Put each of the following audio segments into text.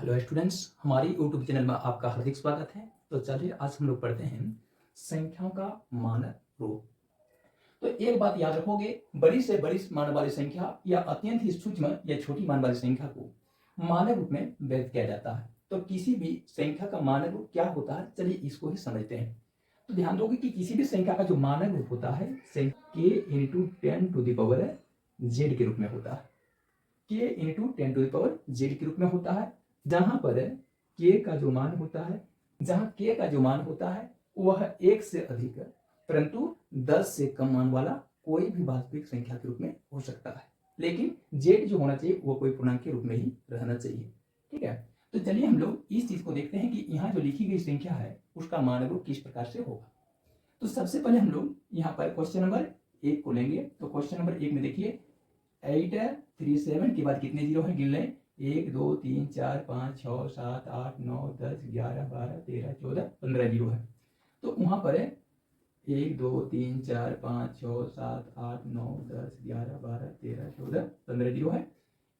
Hello students, हमारी YouTube channel में आपका हार्दिक स्वागत है। तो चलिए आज हम लोग पढ़ते हैं संख्याओं का मानक रूप। तो एक बात याद रखोगे, बड़ी से बड़ी मान वाली संख्या या अत्यंत ही सूक्ष्म या छोटी मान वाली संख्या को मानक रूप में व्यक्त किया जाता है। तो किसी भी संख्या का मानक रूप क्या होता है, चलिए इसको ही समझते हैं। तो ध्यान दोगे कि किसी भी संख्या का जो मानक रूप होता है k into 10 to the power z के रूप में होता है। k into 10 to the power z के रूप में होता है, जहां पर k का जो मान होता है वह 1 से अधिक परंतु 10 से कम मान वाला कोई भी वास्तविक संख्या के रूप में हो सकता है। लेकिन z जो होना चाहिए वो कोई पूर्णांक के रूप में ही रहना चाहिए। ठीक है, तो चलिए हम लोग इस चीज को देखते हैं कि यहाँ जो लिखी गई संख्या है उसका मानक रूप किस प्रकार से होगा। तो सबसे पहले हम लोग यहाँ पर क्वेश्चन नंबर 1 को लेंगे। तो क्वेश्चन नंबर 1 में देखिए 837 के बाद कितने जीरो है, गिन लें। 1 2 3 4 5 6 7 8 9 10 11 12 13 14 15 जीरो है। तो वहां पर 1 2 3 4 5 6 7 8 9 10 11 12 13 14 15 जीरो है।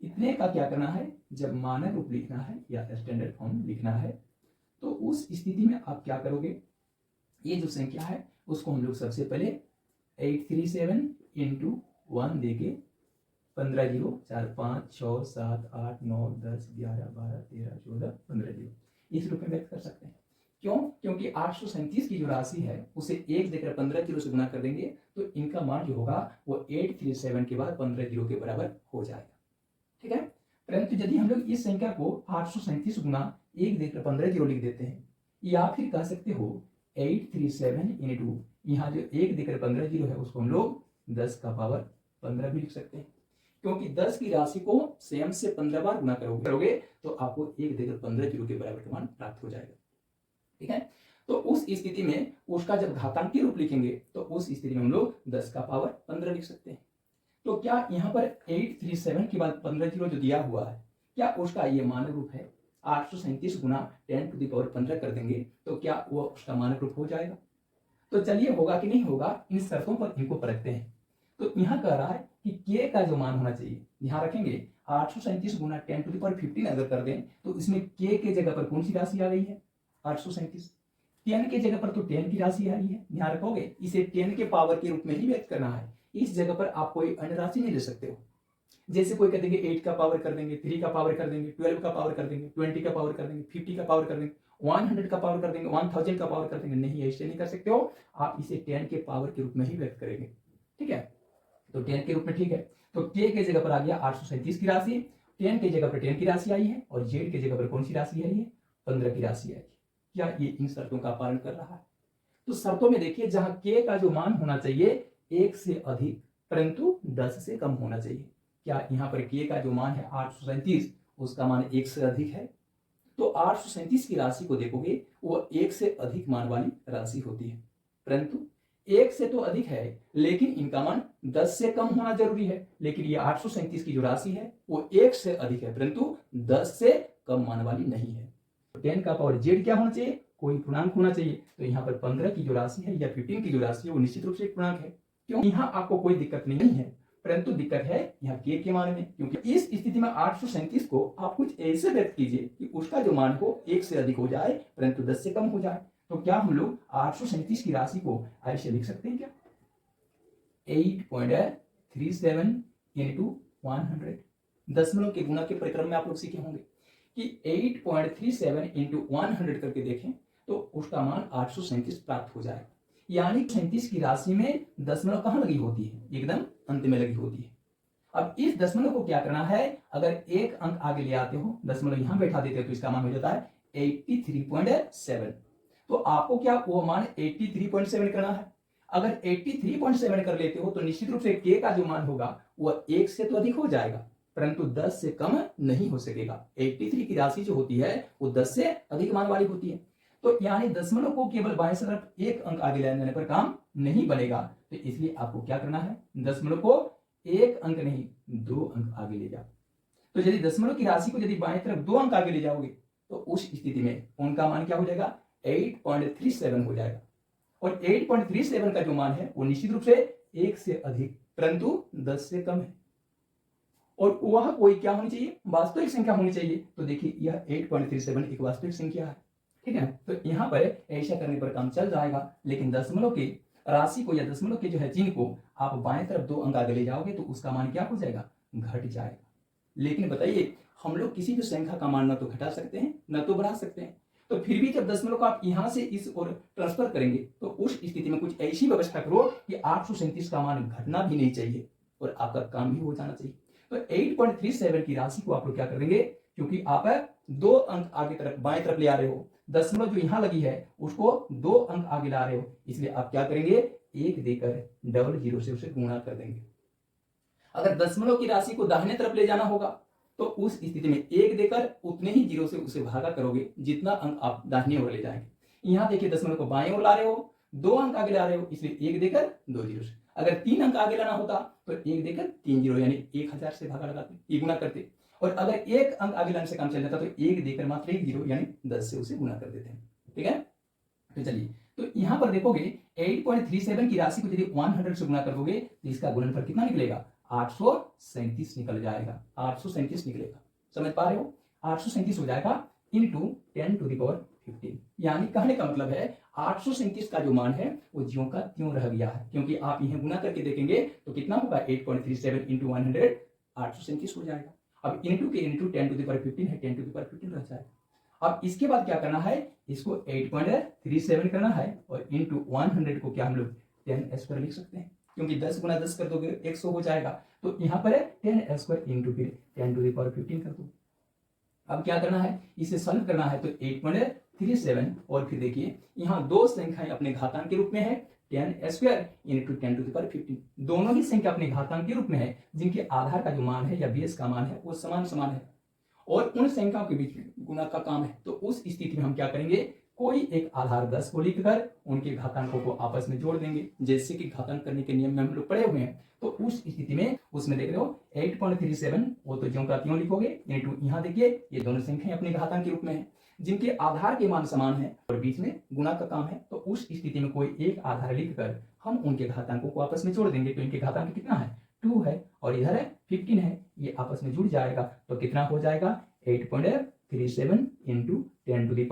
इतने का क्या करना है, जब मानक रूप लिखना है या स्टैंडर्ड फॉर्म लिखना है तो उस स्थिति में आप क्या करोगे, ये जो संख्या है उसको हम लोग सबसे पहले 837 इंटू 1 देके 15 जीरो 4 5 6 7 8 9 10 11 12 13 14 15 जीरो इस रूप में व्यक्त कर सकते हैं। क्यों? क्योंकि 837 की जो राशि है उसे 1 देकर 15 जीरो से गुना कर देंगे तो इनका मान जो होगा वो 837 के बाद 15 जीरो के बराबर हो जाएगा। ठीक है, परंतु यदि हम लोग इस संख्या को 837 गुना 1 देकर 15 जीरो लिख देते हैं, या फिर कह सकते हो 837 इंटू यहाँ जो 1 देकर 15 जीरो है उसको हम लोग 10 का पावर 15 भी लिख सकते हैं। क्योंकि 10 की राशि को स्वयं से 15 बार गुना करोगे तो आपको 1 देकर 15 जीरो के बराबर का मान प्राप्त हो जाएगा। ठीक है, तो उस स्थिति में उसका जब घातांकीय रूप लिखेंगे तो उस स्थिति में हम लोग 10 का पावर 15 लिख सकते हैं। तो क्या यहाँ पर 837 के बाद 15 जीरो जो दिया हुआ है, क्या उसका ये मानक रूप है? 837 गुना 10 टू द पावर 15 कर देंगे तो क्या वो उसका मानक रूप हो जाएगा? तो चलिए होगा कि नहीं होगा, इन शर्तों पर इनको परखते हैं। तो यहाँ कह रहा है कि k का जो मान होना चाहिए, ध्यान रखेंगे 837 गुना 10 टू द पावर 15 अगर कर दें तो इसमें k के जगह पर कौन सी राशि आ गई है? 837। 10 के जगह पर तो 10 की राशि आ रही है, ध्यान रखोगे इसे 10 के पावर के रूप में ही व्यक्त करना है। इस जगह पर आप कोई अन्य राशि नहीं ले सकते हो। जैसे कोई कह देंगे 8 का पावर कर देंगे, 3 का पावर कर देंगे, 12 का पावर कर देंगे, 20 का पावर कर देंगे, 50 का पावर कर देंगे, 100 का पावर कर देंगे, 1000 का पावर कर देंगे। नहीं, ऐसे नहीं कर सकते हो, आप इसे 10 के पावर के रूप में ही व्यक्त करेंगे। ठीक है, तो 10 के रूप में। ठीक है, तो k के जगह पर आ गया 837 की राशि, 10 के जगह पर 10 की राशि आई है और z के जगह पर कौन सी राशि आई है? 15 की राशि आई है। क्या ये इन शर्तों का पालन कर रहा है? तो शर्तों में देखिए जहां k का जो मान होना चाहिए 1 से अधिक परंतु 10 से कम होना चाहिए। क्या यहाँ पर k का जो मान है 837 उसका मान 1 से अधिक है? तो 837 की राशि को देखोगे वो 1 से अधिक मान वाली राशि होती है, परंतु 1 से तो अधिक है लेकिन इनका मान 10 से कम होना जरूरी है। लेकिन ये 837 की जो राशि है वो 1 से अधिक है परंतु 10 से कम मान वाली नहीं है। तो 10 का पावर z क्या होना चाहिए? कोई पूर्णांक होना चाहिए। तो यहाँ पर 15 की जो राशि है या 15 की जो राशि है वो निश्चित रूप से एक पूर्णांक है। क्यों? यहाँ आपको कोई दिक्कत नहीं है, परंतु दिक्कत है यहाँ k के मान में। क्योंकि इस स्थिति में 837 को आप कुछ ऐसे व्यक्त कीजिए कि उसका जो मान हो 1 से अधिक हो जाए परंतु 10 से कम हो जाए। तो क्या हम लोग 837 की राशि को ऐसे लिख सकते हैं क्या? 8.37 इंटू 100। दशमलव के गुणा के परिक्रम में आप लोग सीखे होंगे कि 8.37 इंटू 100 करके देखें तो उसका मान 837 प्राप्त हो जाएगा। यानी 37 की राशि में दशमलव कहाँ लगी होती है? एकदम अंत में लगी होती है। अब इस दशमलव को क्या करना है, अगर एक अंक आगे ले आते हो, दशमलव यहां बैठा देते हो तो इसका मान हो जाता है 83.7। तो आपको क्या वो मान 83.7 करना है। अगर 83.7 कर लेते हो तो निश्चित रूप से k का जो मान होगा वह 1 से तो अधिक हो जाएगा परंतु 10 से कम नहीं हो सकेगा। 83 की राशि जो होती है वो 10 से अधिक मान वाली होती है। तो यानी दशमलव को केवल बाएं तरफ एक अंक आगे ले जाने पर काम नहीं बनेगा। तो इसलिए आपको क्या करना है, दशमलव को एक अंक नहीं 2 अंक आगे ले जाओ। तो यदि दशमलव की राशि को यदि बाएं तरफ 2 अंक आगे ले जाओगे तो उस स्थिति में उनका मान क्या हो जाएगा? 8.37 हो जाएगा। और 8.37 का जो मान है वो निश्चित रूप से 1 से अधिक परंतु 10 से कम है। और वह कोई क्या होनी चाहिए, वास्तविक संख्या होनी चाहिए। तो देखिए यह 8.37 एक वास्तविक संख्या है, ठीक है। तो यहाँ पर ऐसा करने पर काम चल जाएगा, लेकिन दशमलव के राशि को या दशमलव के जो है चिन्ह को आप बाएं तरफ 2 अंक आगे ले जाओगे तो उसका मान क्या हो जाएगा, घट जाएगा। लेकिन बताइए हम लोग किसी भी संख्या का मान न तो घटा सकते हैं न तो बढ़ा सकते हैं, तो फिर भी जब दशमलव को आप यहां से इस ओर ट्रांसफर करेंगे तो उस स्थिति में कुछ ऐसी व्यवस्था करो कि 837 का मान घटना भी नहीं चाहिए और आपका काम भी हो जाना चाहिए। तो 8.37 की राशि को आप लोग क्या कर देंगे, क्योंकि आप 2 अंक आगे तरफ बाएं तरफ ले आ रहे हो, दशमलव जो यहां लगी है उसको 2 अंक आगे ला रहे हो, इसलिए आप क्या करेंगे, 1 देकर डबल जीरो से उसे गुणा कर देंगे। अगर दशमलव की राशि को दाहिने तरफ ले जाना होगा तो उस स्थिति में 1 देकर उतने ही जीरो से उसे भागा करोगे जितना अंक आप दाहिने ओर ले जाएंगे। यहां देखिए दशमलव को बाएं ओर ला रहे हो, 2 अंक आगे ला रहे हो, इसलिए 1 देकर 2 जीरो से। अगर 3 अंक आगे लाना होता तो 1 देकर 3 जीरो यानी 1000 से भागा लगाते, ये गुणा करते। और अगर 1 अंक आगे लाने से काम चल जाता तो 1 देकर मात्र 1 जीरो यानी 10 से उसे गुणा कर देते हैं, ठीक है। तो चलिए, तो यहां पर देखोगे 8.37 की राशि को यदि 100 से गुणा कर दोगे तो इसका गुणनफल कितना निकलेगा, 837 निकल जाएगा, 837 निकलेगा। समझ पा रहे हो, 837 हो जाएगा इंटू 10⁻15। यानी कहने का मतलब है 837 का जो मान है वो ज्यों का त्यों रह गया है, क्योंकि आप यहां गुना करके देखेंगे तो कितना होगा, 8.37 इंटू 100 837 हो जाएगा। अब इंटू के इंटू 10⁻15 है, 10⁻15 रह जाएगा। अब इसके बाद क्या करना है, इसको 8.37 करना है और इंटू 100 को क्या हम लोग 10² लिख सकते हैं, क्योंकि 10 गुना 10 कर दोगे 100 हो जाएगा। तो यहाँ पर है 10² इंटू फिर 10⁻15 कर दो। अब क्या करना है, इसे सॉल्व करना है तो 8.37 और फिर देखिए यहाँ 2 संख्याएं अपने घातांक के रूप में है, 10² इंटू 10⁻15। दोनों ही संख्या अपने घातांक के रूप में है जिनके आधार का जो मान है या बेस का मान है वो समान समान है और उन संख्याओं के बीच गुणा का काम है। तो उस स्थिति में हम क्या करेंगे, कोई एक आधार 10 को लिखकर उनके घातांकों को आपस में जोड़ देंगे, जैसे कि घातांक करने के नियम में हम लोग पढ़े हुए हैं। तो उस स्थिति में उसमें देख रहे हो 8.37 वो तो ज्यों का त्यों लिखोगे इंटू यहाँ देखिए ये दोनों संख्याएं अपने घातांक के रूप में है जिनके आधार के मान समान है और बीच में गुणा का काम है। तो उस स्थिति में कोई एक आधार लिखकर हम उनके घातांकों को आपस में जोड़ देंगे। तो इनके घातांक कितना है, 2 है और इधर है 15 है, ये आपस में जुड़ जाएगा तो कितना हो जाएगा, 8.37 इंटू 10⁻2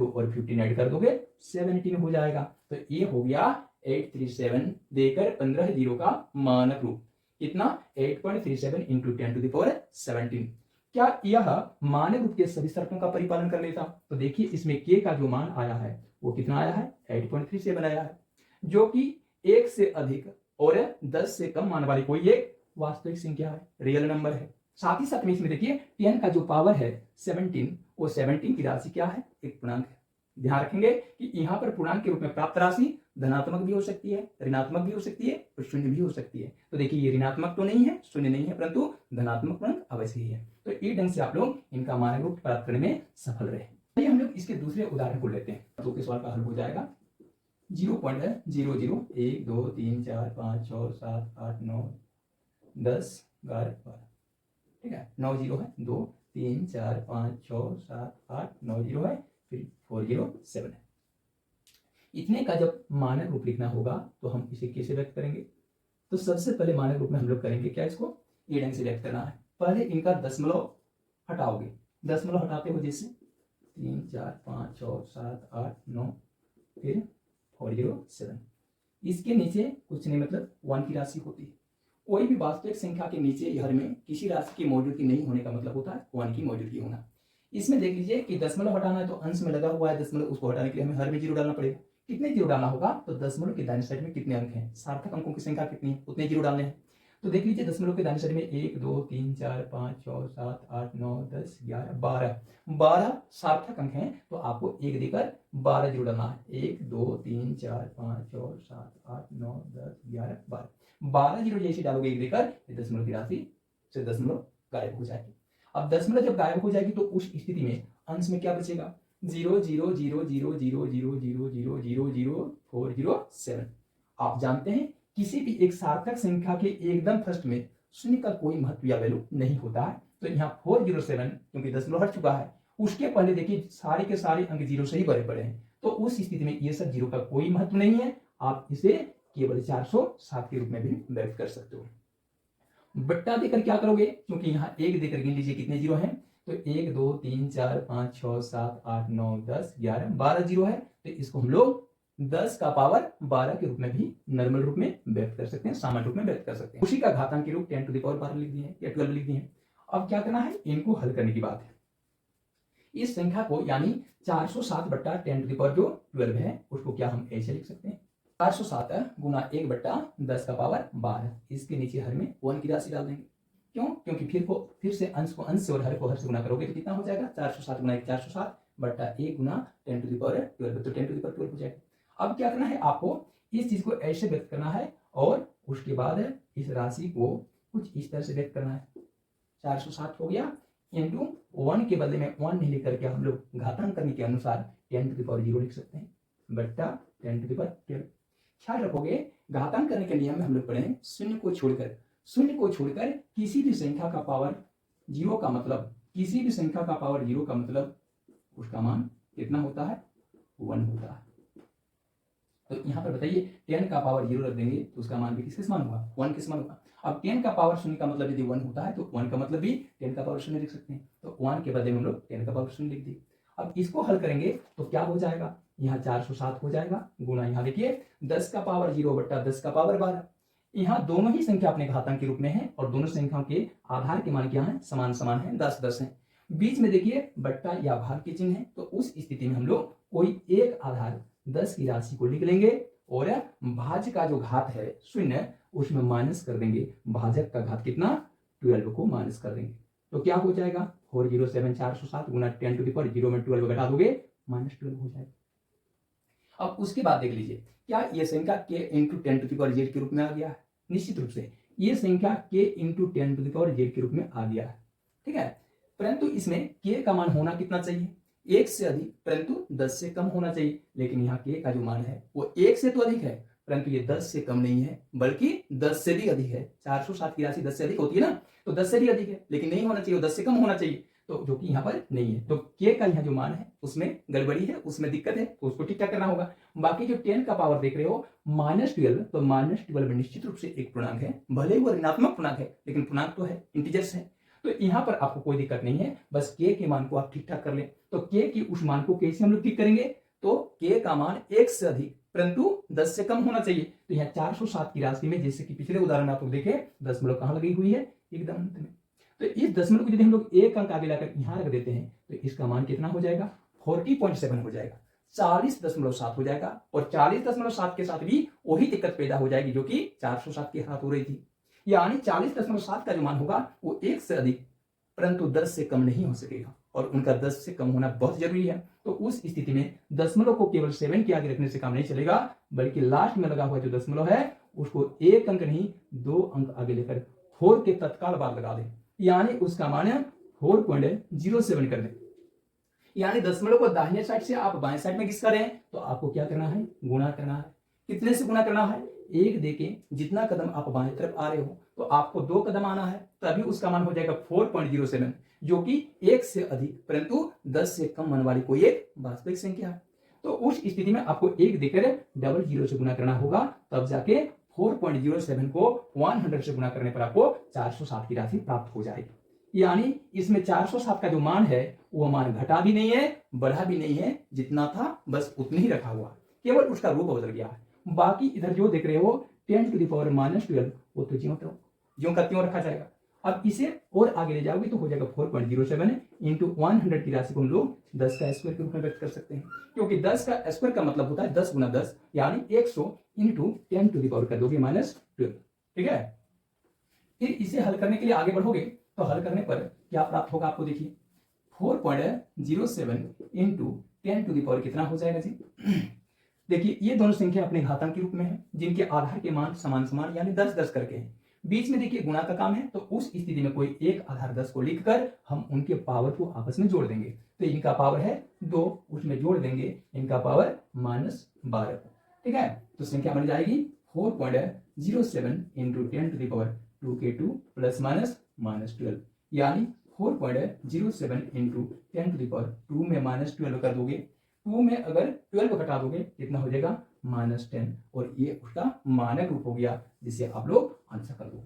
और 15 ऐड कर दोगे 17 हो जाएगा। तो ये हो गया 837 देकर 15 जीरो का मानक रूप, कितना 8.37 इंटू 10⁻17। क्या यह मानक रूप के सभी शर्तों का परिपालन कर लेता, तो देखिए इसमें k का जो मान आया है वो कितना आया है, 8.37 आया है, जो कि 1 से अधिक और 10 से कम मान वाली कोई एक वास्तविक संख्या है, रियल नंबर है। साथ ही साथ में इसमें देखिए 10 का जो पावर है 17, वो 17 की राशि क्या है, एक पूर्णांक है। ध्यान रखेंगे कि यहाँ पर पूर्णांक के रूप में प्राप्त राशि धनात्मक भी हो सकती है, ऋणात्मक भी हो सकती है और शून्य भी हो सकती है। तो देखिए ये ऋणात्मक तो नहीं है, शून्य नहीं है, परंतु धनात्मक पूर्णांक अवश्य ही है। तो ये ढंग से आप लोग इनका मानक रूप प्राप्त करने में सफल रहे। चलिए हम लोग इसके दूसरे उदाहरण को लेते हैं, तो सवाल का हल हो जाएगा 0.00 1 2 3 4 5 6 7 8 9 10 11 12, ठीक है, 9 जीरो है, 2 3 4 5 6 7 8 9 जीरो है, फिर 407 है। इतने का जब मानक रूप लिखना होगा तो हम इसे कैसे व्यक्त करेंगे, तो सबसे पहले मानक रूप में हम लोग करेंगे क्या, इसको ये ढंग से व्यक्त करना है। पहले इनका दशमलव हटाओगे, दशमलव हटाते हो जैसे 3 4 5 6 7 8 9 फिर 407, इसके नीचे कुछ नहीं मतलब 1 की राशि होती है। कोई भी वास्तविक संख्या के नीचे हर में किसी राशि की मौजूदगी नहीं होने का मतलब होता है 1 की मौजूदगी होना। इसमें देख लीजिए कि दशमलव हटाना है तो अंश में लगा हुआ है दशमलव, उसको हटाने के लिए हमें हर में जीरो डालना पड़ेगा। कितने जीरो डालना होगा, तो दशमलव के दाहिने साइड में कितने अंक हैं, सार्थक अंकों की संख्या कितनी है, उतने जीरो डालने हैं। तो देख लीजिए दशमलव के दाहिने साइड में 1 2 3 4 5 6 7 8 9 10 11 12 सार्थक अंक हैं, तो आपको 1 देकर 12 जीरो डालना है। 1 2 3 4 5 6 7 8 9 10 11 12 जीरो जैसे डालोगे 1 देकर, दशमलव की राशि से दशमलव गायब हो जाएगी। अब दशमलव जब गायब हो जाएगी तो उस स्थिति में अंश में क्या बचेगा, 0 0 0 0 0 0 0 0 0 0 407। आप जानते हैं किसी भी एक सार्थक संख्या के एकदम फर्स्ट में शून्य का कोई महत्व या वैल्यू नहीं होता है। तो यहाँ 407 क्योंकि दशमलव हट चुका है, उसके पहले देखिए सारे के सारे अंक जीरो से ही भरे पड़े हैं, तो उस स्थिति में ये सब जीरो का कोई महत्व नहीं है। आप इसे केवल 407 के रूप में भी व्यक्त कर सकते हो। बट्टा देकर क्या करोगे, क्योंकि यहाँ एक देकर गिन लीजिए कितने जीरो हैं, तो 1 2 3 4 5 6 7 8 9 10 11 12 जीरो है। तो इसको हम लोग 10 का पावर 12 के रूप में भी नॉर्मल रूप में व्यक्त कर सकते हैं, सामान्य रूप में व्यक्त कर सकते हैं। उसी का घातांक के रूप 10 टू द पावर 12 लिख दिए हैं या 12 लिख दिए हैं। अब क्या करना है, इनको हल करने की बात है। इस संख्या को यानी 407 बट्टा 10 टू द पावर जो 12 है उसको क्या हम ऐसे लिख सकते हैं, 407 गुना 1 बट्टा 10 का पावर 12। इसके नीचे हर में 1 की राशि डाल देंगे। क्यों, क्योंकि फिर से अंश को अंश से और हर को हर से गुना करोगे तो कितना हो जाएगा, 407 गुना 1 407 बट्टा 1 गुना 10 टू द पावर 12, तो 10 टू द पावर 12 हो जाएगा। अब क्या करना है, आपको इस चीज को ऐसे व्यक्त करना है और उसके बाद इस राशि को कुछ इस तरह से व्यक्त करना है। 407 हो गया इंटू 1 के बदले में 1 नहीं लिख करके हम लोग घातांक करने के अनुसार 10 टू द पावर 0 लिख सकते हैं बट्टा 10 टू द पावर 12। ख्याल रखोगे घातांक करने के नियम में हम लोग पढ़े शून्य को छोड़कर किसी भी संख्या का पावर 0 का मतलब, किसी भी संख्या का पावर 0 का मतलब उसका मान कितना होता है, 1 होता है। तो यहाँ पर बताइए 10 का पावर 0 रख देंगे तो उसका मान भी किसके समान होगा, 1 के समान होगा। अब 10 का पावर 0 का मतलब यदि 1 होता है तो 1 का मतलब भी 10 का पावर 0 लिख सकते हैं। तो 1 के बदले में हम लोग 10 का पावर 0 लिख दिए। अब इसको हल करेंगे तो क्या हो जाएगा, यहाँ 407 हो जाएगा गुना यहाँ देखिए 10 का पावर 0 बट्टा 10 का पावर 12। यहाँ दोनों ही संख्या अपने घातांक के रूप में है और दोनों संख्याओं के आधार के मान क्या है, समान समान है, 10 10 है। बीच में देखिए बट्टा या भाग के चिन्ह है, तो उस स्थिति में हम लोग कोई एक आधार 10 की राशि को लिख लेंगे और भाज्य का जो घात है 0 उसमें माइनस कर देंगे, भाजक का घात कितना 12 को माइनस कर देंगे। तो क्या हो जाएगा 407 407 गुना 10 टू द पावर 0 में 12 घटा दोगे -12 हो जाएगा। अब उसके बाद देख लीजिए क्या ये संख्या k into 10 to the power z के रूप में आ गया है, निश्चित रूप से ये संख्या k into 10 to the power z के रूप में आ गया है, ठीक है। परंतु इसमें k का मान होना कितना चाहिए, 1 से अधिक, परंतु 10 से कम होना चाहिए। लेकिन यहाँ k का जो मान है वो 1 से तो अधिक है, परंतु ये 10 से कम नहीं है बल्कि 10 से भी अधिक है। 407 की राशि 10 से अधिक होती है ना, तो 10 से भी अधिक है, लेकिन नहीं होना चाहिए, 10 से कम होना चाहिए, तो जो कि यहाँ पर नहीं है। तो k का यहाँ जो मान है उसमें गड़बड़ी है, उसमें दिक्कत है, तो उसको ठीक ठाक करना होगा। बाकी जो 10 का पावर देख रहे हो -12, तो -12 निश्चित रूप से एक पूर्णांक है, भले वो ऋणात्मक पूर्णांक है लेकिन पूर्णांक तो है, इंटीजर्स है। तो यहाँ पर आपको कोई दिक्कत नहीं है, बस k के मान को आप ठीक ठाक कर लें। तो k की उस मान को कैसे हम लोग ठीक करेंगे, तो k का मान 1 से अधिक परंतु 10 से कम होना चाहिए। तो यहाँ 407 की राशि में जैसे कि पिछले उदाहरण आप लोग देखे दशमलव कहाँ लगी हुई है, एकदम अंत में। तो इस दशमलव को यदि हम लोग एक अंक आगे लाकर यहाँ रख देते हैं तो इसका मान कितना हो जाएगा 40.7 हो जाएगा, 40.7 हो जाएगा। और 40.7 के साथ भी वही दिक्कत पैदा हो जाएगी जो कि 407 के साथ हो रही थी, यानी 40.7 का जो मान होगा वो 1 से अधिक परंतु 10 से कम नहीं हो सकेगा, और उनका 10 से कम होना बहुत जरूरी है। तो उस स्थिति में दशमलव को केवल 7 के आगे रखने से काम नहीं चलेगा, बल्कि लास्ट में लगा हुआ जो दशमलव है उसको एक अंक नहीं 2 अंक आगे लेकर 4 के तत्काल बाद लगा दें, यानी उसका मान 4.07 कर दें। यानी दशमलव को दाहिने साइड से आप बाएं साइड में घिसका रहे हैं तो आपको क्या करना है, गुणा करना है। कितने से गुणा करना है, 1 देके जितना कदम आप बाएं तरफ आ रहे हो तो आपको 2 कदम आना है, तभी उसका मान हो जाएगा 4.07, जो कि 1 से अधिक परंतु 10 से कम मान वाली कोई एक वास्तविक संख्या है। तो उस स्थिति में आपको 1 देकर 00 से गुणा करना होगा, तब जाके 4.07 को 100 से गुणा करने पर आपको 407 की राशि प्राप्त हो जाएगी। यानी इसमें 407 का जो मान है वो मान घटा भी नहीं है बढ़ा भी नहीं है, जितना था बस उतनी ही रखा हुआ, केवल उसका रूप बदल गया है। बाकी इधर जो देख रहे हो 10 टू द पावर -12 वो तो ज्यों का त्यों रखा जाएगा। अब इसे और आगे ले जाओगे तो हो जाएगा 4.07 इंटू 100 की राशि को हम लोग 10 का स्क्वायर के रूप में व्यक्त कर सकते हैं, क्योंकि 10 का स्क्वायर का मतलब होता है 10 गुना 10 यानी 100 इंटू 10 टू द पावर कर दोगे -12, ठीक है। फिर इसे हल करने के लिए आगे बढ़ोगे तो हल करने पर क्या प्राप्त होगा आपको देखिए 4.07 इंटू 10 टू द पावर कितना हो जाएगा जी। देखिए ये दोनों संख्या अपने घातांक के रूप में है जिनके आधार के मान समान समान यानी 10 10 करके हैं। बीच में देखिए गुणा का काम है, तो उस स्थिति में कोई एक आधार 10 को लिखकर हम उनके पावर को आपस में जोड़ देंगे। तो इनका पावर है 2, उसमें जोड़ देंगे इनका पावर -12, ठीक है। तो संख्या बन जाएगी 4.07 into 10 to the power 2k2 plus minus -12, यानी 4.07 इंटू 10 टू द पावर 2 में -12 कर दोगे, 2 में अगर 12 घटा दोगे कितना हो जाएगा -10, और ये उसका मानक रूप हो गया जिसे आप लोग आंसर कर दो।